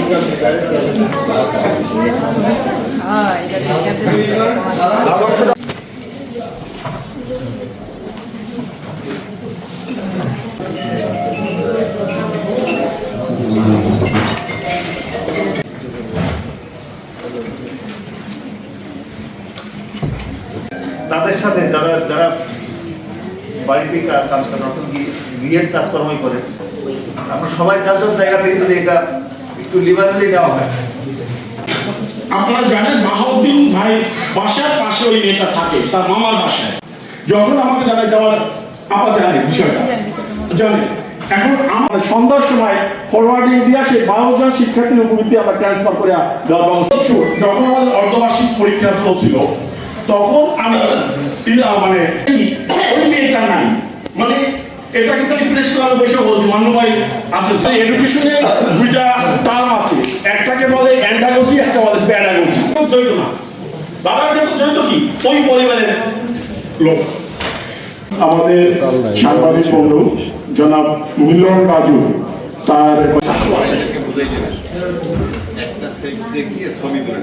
তাদের সাথে যারা যারা বাড়িতে কাজ করেন অর্থাৎ বিয়ের কাজকর্মই করেন, আমরা সবাই যার যার জায়গা থেকে যদি এটা একটু লিবারেলি নেওয়া হয়। আপনারা জানেন বাহাউদ্দিন ভাই বাসার পাশে ওই মেয়েটা থাকে, তার মামার বাসায়। যখন আমাকে জানাই যাওয়ার আপা জানে বিষয়টা জানে। এখন আমার সন্ধ্যার সময় ফরওয়ার্ডিং দিয়ে আসে 12 জন শিক্ষার্থীর উপবৃত্তি আমরা ট্রান্সফার করে দেওয়ার ব্যবস্থা। যখন আমাদের অর্ধবার্ষিক পরীক্ষা চলছিল তখন আমি মানে ওই মেয়েটা নাই, মানে এটা কিন্তু আমি প্রেস ক্লাবে বসে বলছি মান্নু ভাই আছে। এডুকেশনে দুইটা টার্ম আছে, একটাকে বলে অ্যান্ডাগজি, একটা বলে প্যাডাগজি। জড়িত না, বাবা কিন্তু জড়িত কি ওই পরিবারের লোক। আমাদের সাংবাদিক বন্ধু জনাব মিলন রাজু তার একটা সেট দেখিয়ে ছবি করে